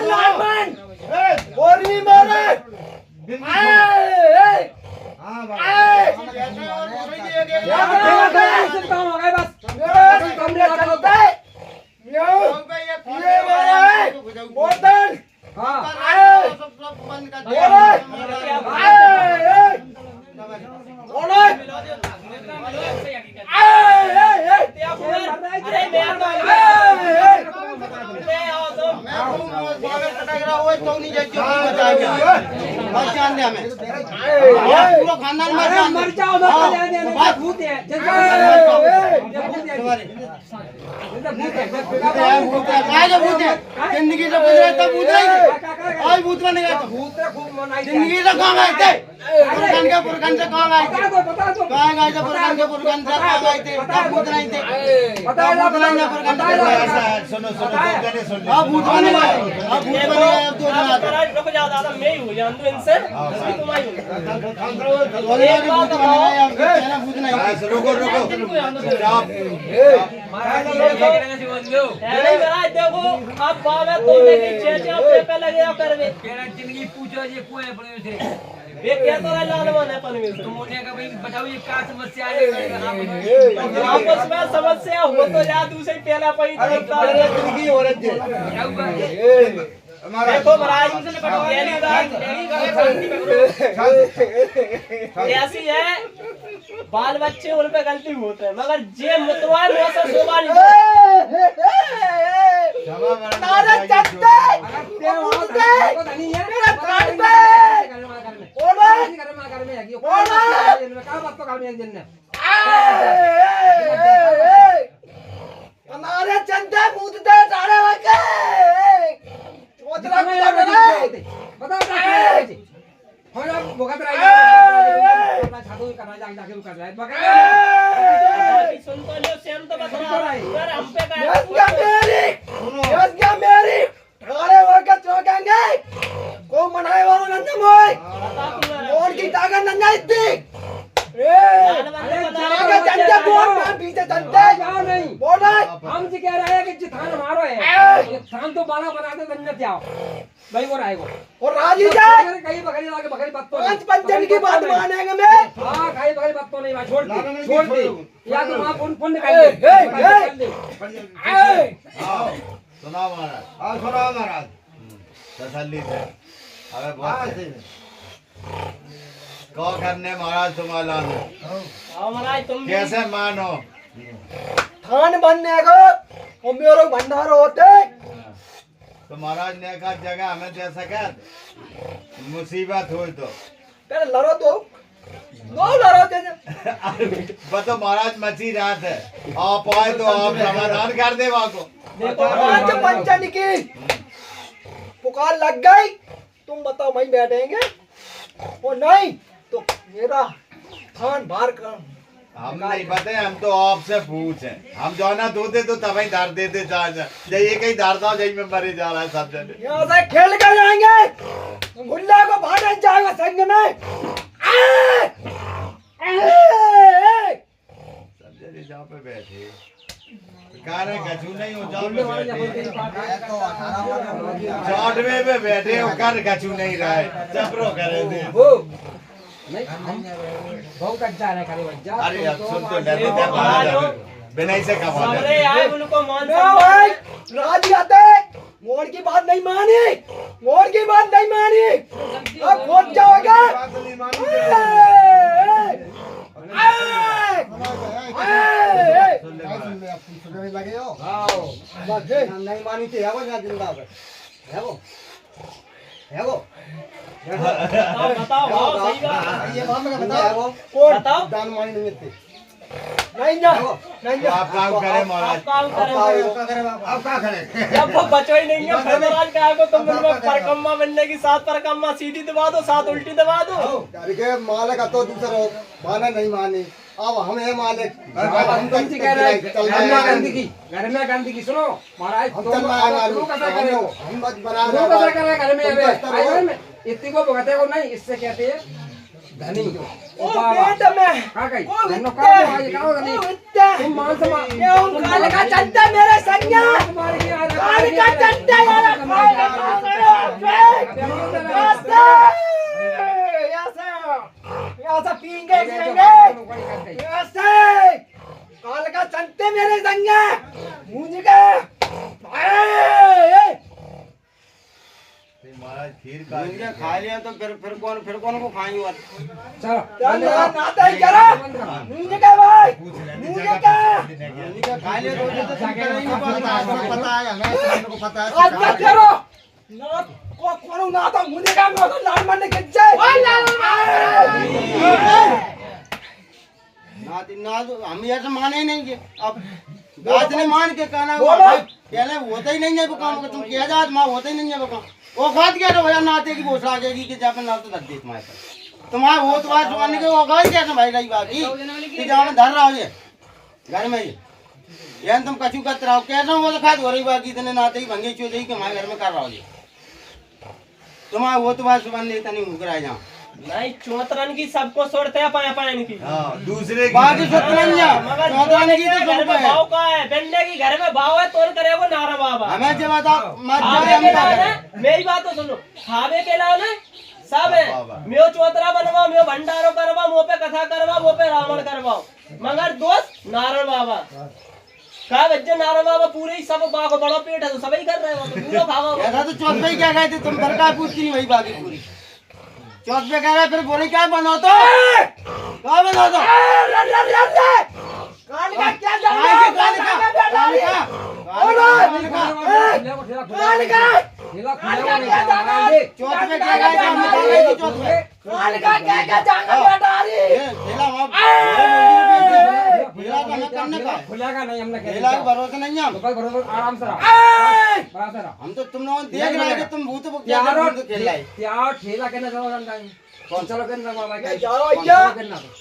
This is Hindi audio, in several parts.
लालमन और भी मारे हां बस कमरे चलता है ये मारा है बोतल हां बंद कर पूरा खानदान मर जाओ भूत है जिंदगी से भूत आज भूत बनेगा जिंदगी से कहाँ आए थे पुरखन से कहाँ आए थे कहाँ गए थे पुरखन से कहाँ गए थे भूत नहीं थे सुनो भूत बनेगा रुक जाओ दादा मैं ही हूँ जान दो इनसे तुम आई भूत नहीं रुको देखो अब बाबा तोड़ने की चेचा पे लगे करवे जिंदगी पूछो ये कोई अपने से ये क्या तो लालमन है पर में तुम मोने का भाई बताओ ये क्या समस्या है आपस में समस्या हो तो या दूसरे पहला पई तो जिंदगी हो रही है देखो महाराज ऐसी है बाल बच्चे उन पे गलती होते हैं मगर जे मुतवा मौसा शोभा नहीं हमारे चंदे कूदते सारे हम जी कह रहे हैं कि जितान हमारो है थान तो बाला बनाते धन्य जाओ भाई वो रहेगा और राजी जाए कहीं बकरी लाके बकरी पत्तो पांच पंचन की बात मानेंगे मैं हां कहीं बकरी पत्तो नहीं छोड़ दे या तो वहां पुण्य कर हां सुना महाराज तसल्ली से अबे बहुत को करने महाराज तुम्हारा हां महाराज तुम कैसे मानो थान बनने को और मेरे भंडार होते तो महाराज ने कहा जगह हमें दे सके मुसीबत हो तो पहले लड़ो तो दो लड़ो थे बतो महाराज मची रात है आप आए तो आप समाधान कर दे वहाँ को देखो पांच पंचन की पुकार लग गई तुम बताओ वहीं बैठेंगे और नहीं तो मेरा थान बाहर कर हम नहीं पता हम तो आपसे पूछे हम जो ना धोते तो तभी धार देते ये कहीं धारता जही में मरे जा रहा है सब जने यहाँ से खेल कर जाएंगे गुल्ला को भागने जाएगा संग में सब जने जहाँ पे बैठे कारे कछु नहीं हो जाओ चौटवे पे बैठे हो कर कछु नहीं रहा है चपरो करे थे नहीं हम बहुत अच्छा है करे बच्चा अरे अब सुन तो डर दे बिना से कमा ले अरे यार उनको मान भाई राजी आते मोड़ की बात नहीं मानी मोड़ की बात नहीं मानी अब खोज जाओगे लगे हो नहीं मानी थी है वो जिंदा है वो है वो बताओ सही बात ये बात में बताओ कौन बताओ दान मानी नहीं थे नहीं जा नहीं जा आप काम करें महाराज आप क्या करें जब वो बचो ही नहीं है महाराज का को तुम लोग परकम्मा बनने की 7 परकम्मा सीधी दबा दो 7 उल्टी दबा दो देखिए मालिक तो दूसरा माना नहीं मानी अब हम है मालिक हम तो कह रहे हैं घर में गंदगी की सुनो महाराज हम बना घर में इतनी को भगते को नहीं इससे कहते हैं धनी ओ पेट में का गई धनो का आज का धनी तुम मान से मान ये काल का चंदा मेरे संज्ञा काल का चंदा यार यहाँ से पीएंगे काल का चलते मेरे संगे मुझे महाराज खीर खा लिया तो फिर कौन को खाएंगे बात नाता ही करा मुझे क्या भाई मुझे क्या खा लिया तो पता है हमें को पता है आज क्या करो ना को कौन ना तो मुझे क्या मैं तो लाल मारने के जाए ना हम ऐसे माने ही नहीं कि अब बात ने मान के कहना पहले होता ही नहीं है वो काम तुम किया जात माँ होता ही नहीं है वो काम वो खाद क्या तो भैया नाते की भोसड़ा जाएगी कि जब ना तो रख दे तुम्हारे वो तुम्हारे सुनाने के वो खाद क्या भाई रही बात कि जहाँ में धर रहा हो ये घर में ये यानी तुम कछु करते रहो कैसा वो तो खाद हो रही बात इतने नाते ही भंगे चो कि हमारे घर में कर रहा हो ये तुम्हारे वो तुम्हारे सुबह लेता नहीं मुकर आए जहाँ नहीं चौतरन की सबको छोड़ते हैं पाया की दूसरे बाकी चौतरन की तो घर में भाव का है बेंडे की घर में भाव है तो करेगा नारा बाबा हमें जब बताओ मेरी बात तो सुनो खावे के लाओ ना सब है म्यो चौतरा बनवाओ म्यो भंडारो करवाओ मुँह पे कथा करवाओ मुँह पे रावण करवाओ मगर दोस्त नारायण बाबा का बच्चे नारायण बाबा पूरे ही सब बाको बड़ा पेट है तो सभी कर रहे हो तो पूरा भागो ऐसा तो चौथ पे क्या गए थे तुम घर का पूछती नहीं वही बाकी पूरी चौथ पे कह रहे फिर बोले क्या बनो तो क्या बनो तो कान का क्या चौथ पे क्या गए थे हमने कहा गए थे चौथ पे कान का क्या जाना बेटा ठेला का हमें करने का खुलेगा नहीं हमने ठेला का भरोसा नहीं है तो भरोसा आराम से रहो हम तो तुम लोगों देख रहे हैं कि तुम भूत यारो खेल रहे क्या ठेला कहना चलो जानता है कौन चलो कहना भाई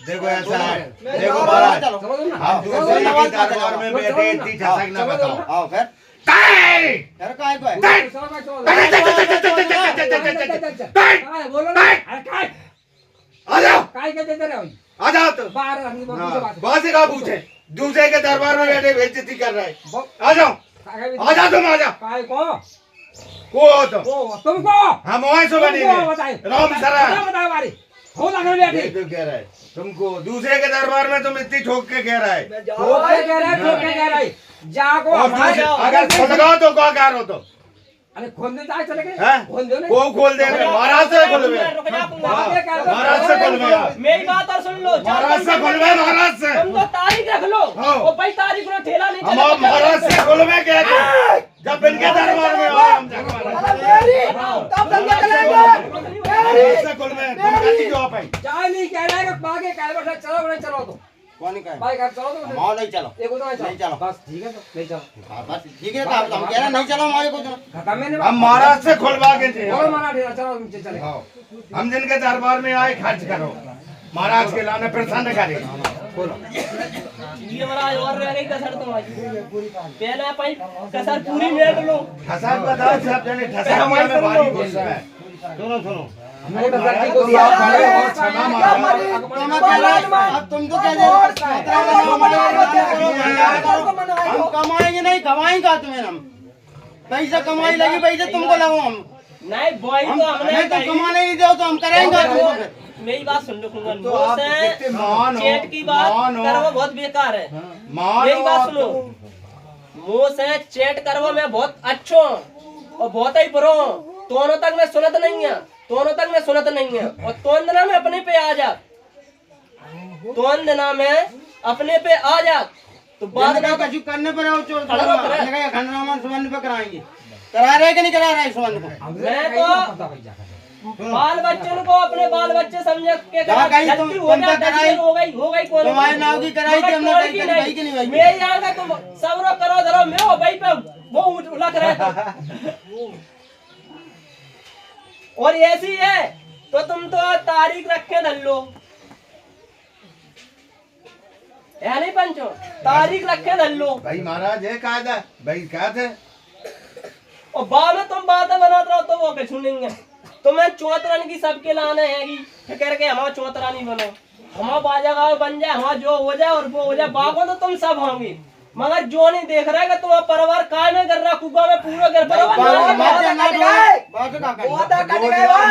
देखो ऐसा है देखो महाराज चलो ना हम दूसरे की दरबार में बैठे इतनी ठसक ना बताओ आओ फिर काय घर का है कोई बोलो ना काय आ जाओ काय कहते तेरे भाई आ जाओ तो बाहर हम बात वहां से कहा पूछे दूसरे के दरबार में बैठे बेइज्जती कर रहे हैं आ जाओ आ जाओ तुम आ जाओ काय को को तो तुमको हम वहीं से बने राम सरा बताओ बारी हो लगा बैठी तो कह रहा है तुमको दूसरे के दरबार में तुम इतनी ठोक के कह रहा है ठोके कह रहा है जाको अगर खुलगाओ तो क्या कह रहे हो तो अरे खोल दे जाए चले हैं खोल दो वो खोल दे महाराज से खोलवे महाराज से खोलवे मेरी बात और सुन लो महाराज से खोलवे महाराज से तुम तो तारीख रख लो और भाई तारीख में ठेला नहीं हम महाराज से खोलवे क्या जब इनके दरबार में आओ हम तब दंगा चलाएंगे महाराज से खोलवे तुम कैसी जवाब है चाय नहीं कह रहा है कि बागे कह बैठा चलो नहीं चलो तो कौन कहे भाई कर चलो तो माओ नहीं चलो एक उधर नहीं चलो बस ठीक है तो नहीं चलो बस ठीक है तो हम कह रहे नहीं चलो माओ को खत्म है ना हम महाराज से खोलवा के थे बोलो माना ठेला चलो नीचे चले हम जिनके दरबार में आए खर्च करो महाराज के लाने प्रसन्न करे ये महाराज और रह गई कसर तो आज पहला पाई कसर पूरी मेट लो ठसा बताओ सब जने ठसा में बारी बोल रहा है सुनो मैं तो धरती को दिया अब तुम तो कह हम कमाएंगे नहीं कमाएंगे तुम्हें हम पैसा कमाई लगी पैसे तुमको लगाओ हम नहीं बॉय तो हमने तो कमाने नहीं दो तो हम करेंगे मेरी बात सुन लो कुंगन तो आप कितने मान हो चैट की बात करो बहुत बेकार है मेरी बात सुनो मुंह से चैट करो मैं बहुत अच्छो और बहुत ही बुरो दोनों तक मैं सुनत नहीं है दोनों तक मैं सुनत नहीं है और तोन दिना में अपने पे आ जा तोन दिना में अपने पे आ जा तो बात ना कुछ करने पर आओ चोर खंडरामन सुबह पे कराएंगे करा रहे कि नहीं करा रहे सुबह को मैं तो बाल बच्चों को अपने बाल बच्चे समझ के हो गई तुम्हारे नाव की कराई थी हमने भाई की नहीं भाई मेरी आंखें तुम सब रो करो धरो मैं भाई पे वो उलट रहे थे और ऐसी है तो तुम तो तारीख रखे धर लो है नहीं पंचो तारीख रखे धर लो भाई महाराज है कायदा भाई क्या थे और बाद में तुम बातें बनाते रहो तो वो के सुनेंगे तो मैं चौतरन की सबके लाने हैगी फिर के हमारा चौतरा नहीं बनो हमारा बाजा बन जाए हमारा जो हो जाए और वो हो जाए बागो तो तुम सब होंगे मगर जो नहीं देख रहा है कि तुम्हारा परिवार काय में कर रहा कुआ में पूरा घर परिवार कट गए बस का वो तो कट गए